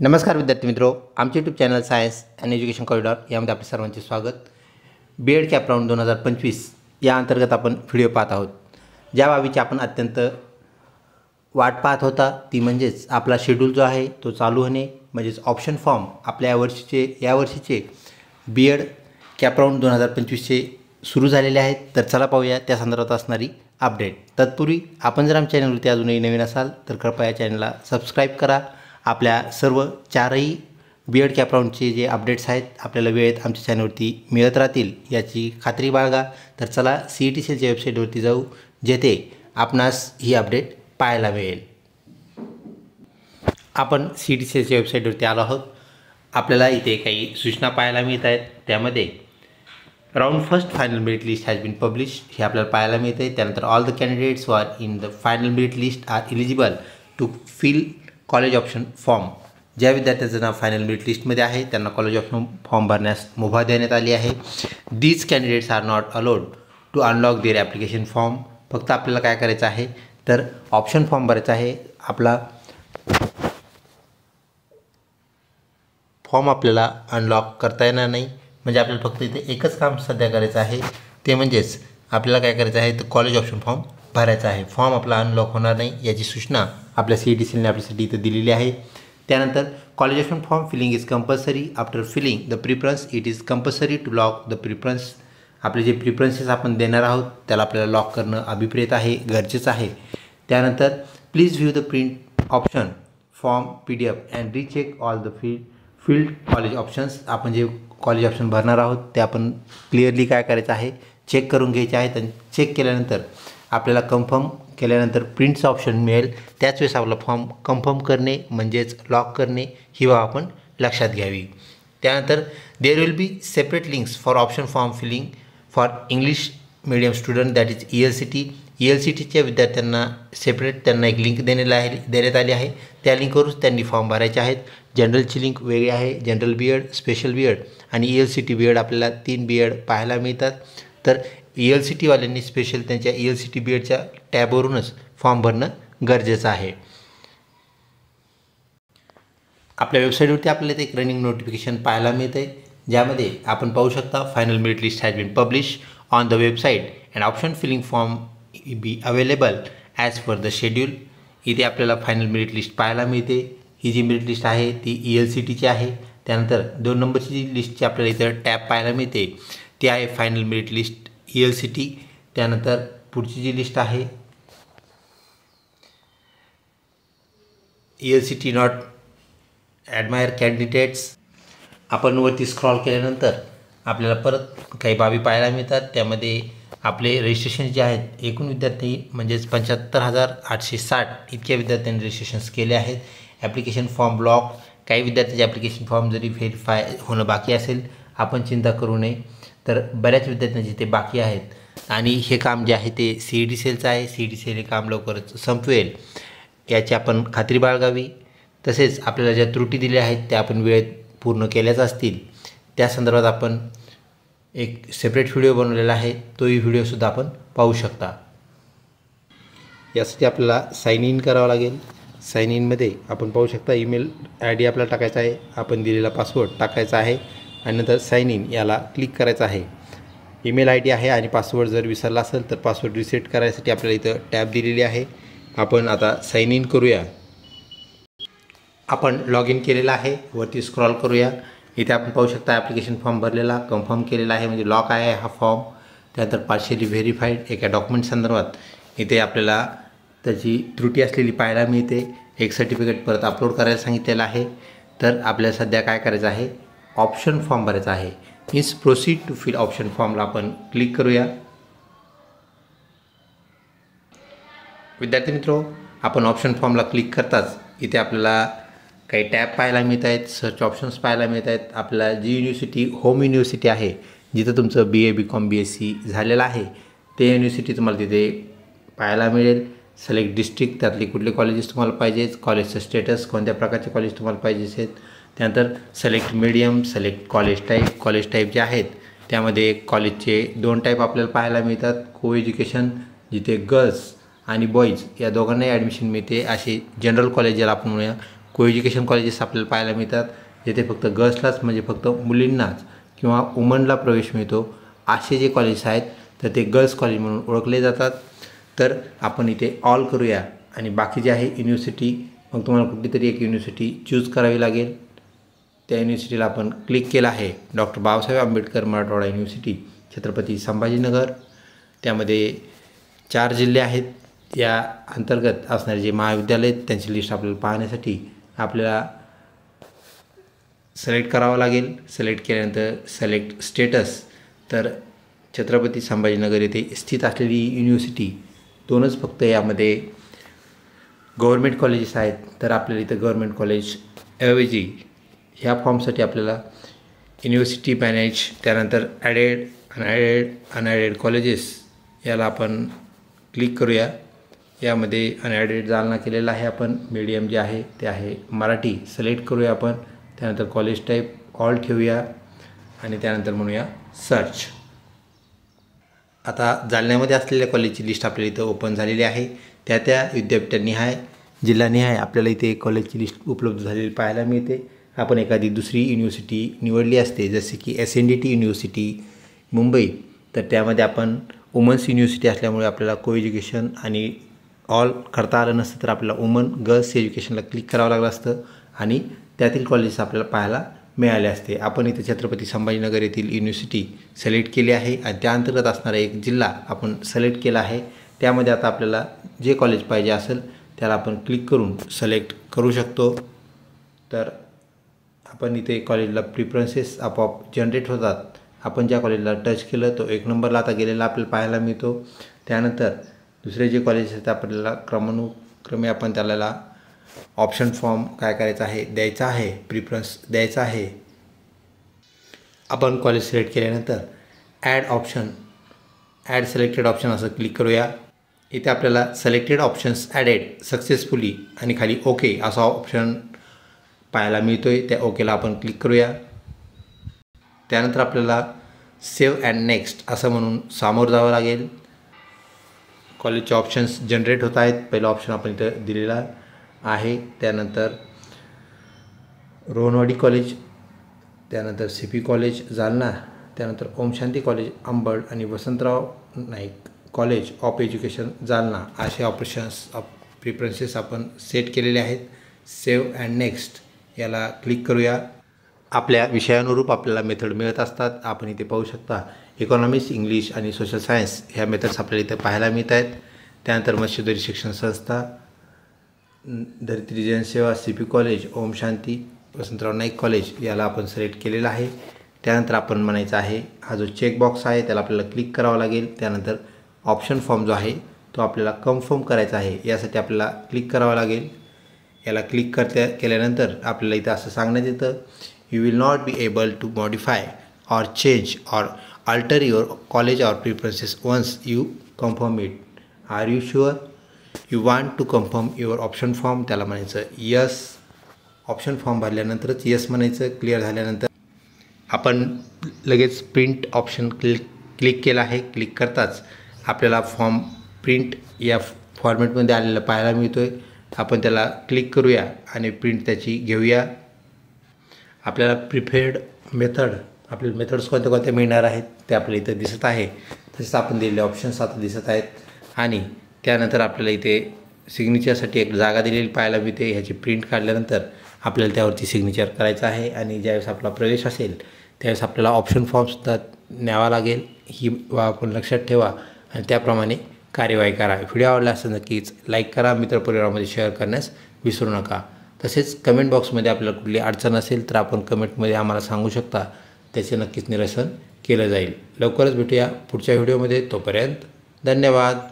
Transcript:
नमस्कार विद्यार्थी मित्रो, आमचे YouTube channel science and education corridor यामध्ये आपले सर्वांचे स्वागत। बीएड कॅप राऊंड 2025 या अंतर्गत आपण व्हिडिओ पाहत आहोत। ज्या बाबीची आपण अत्यंत वाट पाहत होता ती म्हणजेच आपला शेड्यूल जो आहे तो चालू होणे, म्हणजेच ऑप्शन फॉर्म आपल्या यावर्षीचे बीएड कॅप राऊंड 2025चे सुरू झालेले आहेत। तर चला पाहूया त्या संदर्भात असणारी अपडेट। तत्पूर्वी आपण जर आमच्या चॅनलवरती अजूनही नवीन असाल तर कृपया चॅनलला सबस्क्राईब करा। आपल्या सर्व चारही बीएड कॅप राऊंडचे जे अपडेट्स आहेत आपल्याला वेळेत आमच्या चॅनलवरती मिळत राहतील याची खात्री बाळगा। तर चला CET सेलच्या वेबसाईटवरती जाऊ, जेथे आपणास ही अपडेट पाहायला मिळेल। आपण CET सेलच्या वेबसाईटवरती आलो आहोत। आपल्याला इथे काही सूचना पाहायला मिळत आहेत। त्यामध्ये round first final merit list has been publish हे आपल्याला पाहायला मिळते। त्यानंतर all the candidates who are in the final merit list are eligible to fill college option form. ज्या विद्यार्थ्यांचं नाव फायनल मेरिट लिस्टमध्ये आहे त्यांना कॉलेज ऑप्शन फॉर्म भरण्यास मुभा देण्यात आली आहे। These candidates are not allowed to unlock their application form. फक्त आपल्याला काय करायचं आहे तर ऑप्शन फॉर्म भरायचा आहे। आपला फॉर्म आपल्याला अनलॉक करता येणार नाही, म्हणजे आपल्याला फक्त इथे एकच काम सध्या करायचं आहे, ते म्हणजेच आपल्याला काय करायचं आहे तर कॉलेज ऑप्शन फॉर्म भरायचा आहे। फॉर्म आपला अनलॉक होणार नाही याची सूचना आपल्या CET सेलने आपल्यासाठी इथं दिलेली आहे। त्यानंतर college option form filling is compulsory after filling the preference it is compulsory to lock the preference. आपले जे प्रिफरन्सेस आपण देणार आहोत त्याला आपल्याला लॉक करणं अभिप्रेत आहे, गरजेचं आहे। त्यानंतर please view the print option form PDF and recheck all the field college options. आपण जे कॉलेज ऑप्शन भरणार आहोत ते आपण क्लिअरली काय करायचं आहे चेक करून घ्यायचे आहेत। आणि चेक केल्यानंतर आपल्याला कन्फर्म केल्यानंतर प्रिंटचं ऑप्शन मिळेल, त्याच वेळेस आपला फॉर्म कन्फर्म करणे म्हणजेच लॉक करणे ही बाब आपण लक्षात घ्यावी। त्यानंतर there will be separate links for option form filling for English medium student that is ELCT। ELCTच्या विद्यार्थ्यांना सेपरेट त्यांना एक लिंक देण्यात आली आहे। त्या लिंकवरच त्यांनी फॉर्म भरायचे आहेत। जनरलची लिंक वेगळी आहे। जनरल BEd, स्पेशल BEd आणि ELCT BEd आपल्याला 3 BEd पाहायला मिळतात। तर ELCTवाल्यांनी स्पेशल त्यांच्या ELCT BEdच्या टॅबवरूनच फॉर्म भरणं गरजेचं आहे। आपल्या वेबसाईटवरती आपल्याला एक रनिंग नोटिफिकेशन पाहायला मिळते, ज्यामध्ये आपण पाहू शकता final merit list has been publish on the website and option filling form be available as per the schedule. इथे आपल्याला फायनल मेरिट लिस्ट पाहायला मिळते। ही जी मेरिट लिस्ट आहे ती ELCTची आहे। त्यानंतर 2 नंबरची जी लिस्टची आपल्याला इथं टॅब पाहायला मिळते ती आहे फायनल मेरिट लिस्ट ELCT। त्यानंतर पुढची जी लिस्ट आहे ELCT नॉट ॲडमायर कॅन्डिडेट्स। आपण वरती स्क्रॉल केल्यानंतर आपल्याला परत काही बाबी पाहायला मिळतात। त्यामध्ये आपले रजिस्ट्रेशन जे आहेत एकूण विद्यार्थी म्हणजेच 75,860 इतक्या विद्यार्थ्यांनी रजिस्ट्रेशन्स केले आहेत। ॲप्लिकेशन फॉर्म ब्लॉक, काही विद्यार्थ्यांचे ॲप्लिकेशन फॉर्म जरी व्हेरीफाय होणं बाकी असेल आपण चिंता करू नये, तर बऱ्याच विद्यार्थ्यांचे ते बाकी आहेत आणि हे काम जे आहे ते CET सेलचं आहे। CET सेल हे काम लवकरच संपवेल याची आपण खात्री बाळगावी। तसेच आपल्याला ज्या त्रुटी दिल्या आहेत त्या आपण वेळेत पूर्ण केल्याच असतील, त्या संदर्भात आपण एक सेपरेट व्हिडिओ बनवलेला आहे, तोही व्हिडिओसुद्धा आपण पाहू शकता। यासाठी आपल्याला साइन इन करावं लागेल। साइन इनमध्ये आपण पाहू शकता ईमेल ID आपल्याला टाकायचा आहे, आपण दिलेला पासवर्ड टाकायचा आहे आणि नंतर साइन इन याला क्लिक करायचं आहे। ईमेल ID आहे आणि पासवर्ड जर विसरला असेल तर पासवर्ड रिसेट करायसाठी आपल्याला इथं टॅब दिलेली आहे। आपण आता साइन इन करूया। आपण लॉग इन केलेलं आहे, वरती स्क्रॉल करूया। इथे आपण पाहू शकता ॲप्लिकेशन फॉर्म भरलेला कन्फर्म केलेला आहे, म्हणजे लॉक आहे हा फॉर्म। त्यानंतर पार्शियली व्हेरीफाईड एका डॉक्युमेंट संदर्भात इथे आपल्याला त्याची त्रुटी असलेली पाहायला मिळते। एक सर्टिफिकेट परत अपलोड करायला सांगितलेलं आहे। तर आपल्याला सध्या काय करायचं आहे ऑप्शन फॉर्म भरायचा आहे। Means proceed to fill option फॉर्मला आपण क्लिक करूया। विद्यार्थी मित्रो, आपण ऑप्शन फॉर्मला क्लिक करताच इथे आपल्याला काही टॅब पाहायला मिळत आहेत, सर्च ऑप्शन्स पाहायला मिळत आहेत। आपल्याला जी युनिव्हर्सिटी होम युनिव्हर्सिटी आहे, जिथं तुमचं BA BCom BSc झालेलं आहे ते युनिव्हर्सिटी तुम्हाला तिथे पाहायला मिळेल। सिलेक्ट डिस्ट्रिक्ट, त्यातले कुठले कॉलेजेस तुम्हाला पाहिजेत, कॉलेजचं स्टेटस, कोणत्या प्रकारचे कॉलेज तुम्हाला पाहिजे आहेत। त्यानंतर select medium, select college type जे आहेत त्यामध्ये कॉलेजचे 2 टाईप आपल्याला पाहायला मिळतात। को एज्युकेशन जिथे गर्ल्स आणि बॉईज या दोघांनाही ॲडमिशन मिळते, असे जनरल कॉलेज ज्याला आपण म्हणूया को एज्युकेशन कॉलेजेस आपल्याला पाहायला मिळतात, जेथे फक्त गर्ल्सलाच म्हणजे फक्त मुलींनाच किंवा वुमनला प्रवेश मिळतो. असे जे कॉलेजेस आहेत तर ते गर्ल्स कॉलेज म्हणून ओळखले जातात. तर आपण इथे ऑल करूया आणि बाकी जे आहे युनिव्हर्सिटी, मग तुम्हाला कुठलीतरी एक युनिव्हर्सिटी चूज करावी लागेल. त्या युनिव्हर्सिटीला आपण क्लिक केलं आहे. Doctor Babasaheb Ambedkar Marathwada university, Chhatrapati Sambhajinagar. त्यामध्ये 4 जिल्हे आहेत. या अंतर्गत असणारे जे महाविद्यालय आहेत त्यांची लिस्ट आपल्याला पाहण्यासाठी आपल्याला सिलेक्ट करावं लागेल. सिलेक्ट केल्यानंतर सिलेक्ट स्टेटस, तर छत्रपती संभाजीनगर येथे स्थित असलेली युनिव्हर्सिटी 2च फक्त यामध्ये गव्हर्मेंट कॉलेजेस आहेत. तर आपल्याला इथं गव्हर्मेंट कॉलेज ऐवजी ह्या फॉर्मसाठी आपल्याला युनिव्हर्सिटी मॅनेज, त्यानंतर अनएडेड कॉलेजेस याला आपण क्लिक करूया. यामध्ये अनएडेड जालना केलेला आहे आपण. मीडियम जे आहे ते आहे मराठी. सिलेक्ट करूया आपण. त्यानंतर कॉलेज टाईप ऑल ठेवूया आणि त्यानंतर म्हणूया सर्च. आता जालन्यामध्ये असलेल्या कॉलेजची लिस्ट आपल्याला इथं ओपन झालेली आहे. त्या विद्यापीठानिहाय, जिल्हानिहाय आपल्याला इथे कॉलेजची लिस्ट उपलब्ध झालेली पाहायला मिळते. आपण एखादी दुसरी युनिव्हर्सिटी निवडली असते, जसे की SNDT युनिव्हर्सिटी मुंबई, तर त्यामध्ये आपण वुमन्स युनिव्हर्सिटी असल्यामुळे आपल्याला को एज्युकेशन आणि ऑल करता आलं नसतं, तर आपल्याला वुमन गर्ल्स एज्युकेशनला क्लिक करावं लागलं असतं आणि त्यातील कॉलेजेस आपल्याला पाहायला मिळाले असते. आपण इथे छत्रपती संभाजीनगर येथील युनिव्हर्सिटी सिलेक्ट केली आहे आणि त्या अंतर्गत असणारा एक जिल्हा आपण सिलेक्ट केला आहे. त्यामध्ये आता आपल्याला जे कॉलेज पाहिजे असेल त्याला आपण क्लिक करून सिलेक्ट करू शकतो. तर आपण इथे कॉलेजला प्रिफरन्सेस आपोआप जनरेट होतात. आपण ज्या कॉलेजला टच केलं तो 1 नंबरला आता गेलेला आपल्याला पाहायला मिळतो. त्यानंतर दुसरे जे कॉलेज आहेत आपल्याला क्रमानुक्रमे आपण त्याला ऑप्शन फॉर्म काय करायचा आहे, द्यायचा आहे, प्रिफरन्स द्यायचा आहे. आपण कॉलेज सिलेक्ट केल्यानंतर ॲड सिलेक्टेड ऑप्शन असं क्लिक करूया. इथे आपल्याला सिलेक्टेड ऑप्शन्स ॲडेड सक्सेसफुली आणि खाली ओके असा ऑप्शन पाहायला मिळतो आहे. त्या ओकेला आपण क्लिक करूया. त्यानंतर आपल्याला सेव्ह अँड नेक्स्ट असं म्हणून सामोरं जावं लागेल. कॉलेजचे ऑप्शन्स जनरेट होत आहेत. पहिला ऑप्शन आपण इथं दिलेला आहे. त्यानंतर रोहनवाडी कॉलेज, त्यानंतर CP कॉलेज जालना, त्यानंतर ओम शांती कॉलेज अंबड आणि Vasantrao Naik college of education Jalna असे प्रिफरन्सेस आपण सेट केलेले आहेत. सेव्ह अँड नेक्स्ट याला क्लिक करूया. आपल्या विषयानुरूप आपल्याला मेथड मिळत असतात. आपण इथे पाहू शकता इकॉनॉमिक्स, इंग्लिश आणि सोशल सायन्स ह्या मेथड्स आपल्याला इथे पाहायला मिळत आहेत. त्यानंतर मत्स्योदरी शिक्षण संस्था, धरित्री जनसेवा, CP college, Om Shanti, Vasantrao Naik college याला आपण सिलेक्ट केलेला आहे. त्यानंतर आपण म्हणायचं आहे हा जो चेकबॉक्स आहे त्याला आपल्याला क्लिक करावा लागेल. त्यानंतर ऑप्शन फॉर्म जो आहे तो आपल्याला कन्फर्म करायचा आहे. यासाठी आपल्याला क्लिक करावं लागेल. याला क्लिक केल्यानंतर आपल्याला इथं असं सांगण्यात येतं, you will not be able to modify or change or alter your college or preferences once you confirm it. Are you sure you want to confirm your option form. त्याला म्हणायचं यस. ऑप्शन फॉर्म भरल्यानंतरच yes म्हणायचं. Clear झाल्यानंतर आपण लगेच print option click केला आहे. Click करताच आपल्याला फॉर्म प्रिंट या फॉर्मॅटमध्ये आलेला पाहायला मिळतो आहे. आपण त्याला क्लिक करूया आणि प्रिंट त्याची घेऊया. आपल्याला प्रिफर्ड मेथड, आपले मेथड्स कोणत्या मिळणार आहेत ते आपल्याला इथं दिसत आहे. तसेच आपण दिलेले ऑप्शन्स आता दिसत आहेत आणि त्यानंतर आपल्याला इथे सिग्नेचरसाठी एक जागा दिलेली पाहायला मिळते. ह्याची प्रिंट काढल्यानंतर आपल्याला त्यावरती सिग्नेचर करायचं आहे आणि ज्यावेळेस आपला प्रवेश असेल त्यावेळेस आपल्याला ऑप्शन फॉर्मसुद्धा न्यावा लागेल. ही आपण लक्षात ठेवा आणि त्याप्रमाणे कार्यवाही करा. व्हिडिओ आवडला असेल नक्कीच लाईक करा, मित्रपरिवारामध्ये शेअर करण्यास विसरू नका. तसेच कमेंट बॉक्समध्ये आपल्याला कुठली अडचण असेल तर आपण कमेंटमध्ये आम्हाला सांगू शकता. त्याचे नक्कीच निरसन केलं जाईल. लवकरच भेटूया पुढच्या व्हिडिओमध्ये. तोपर्यंत धन्यवाद.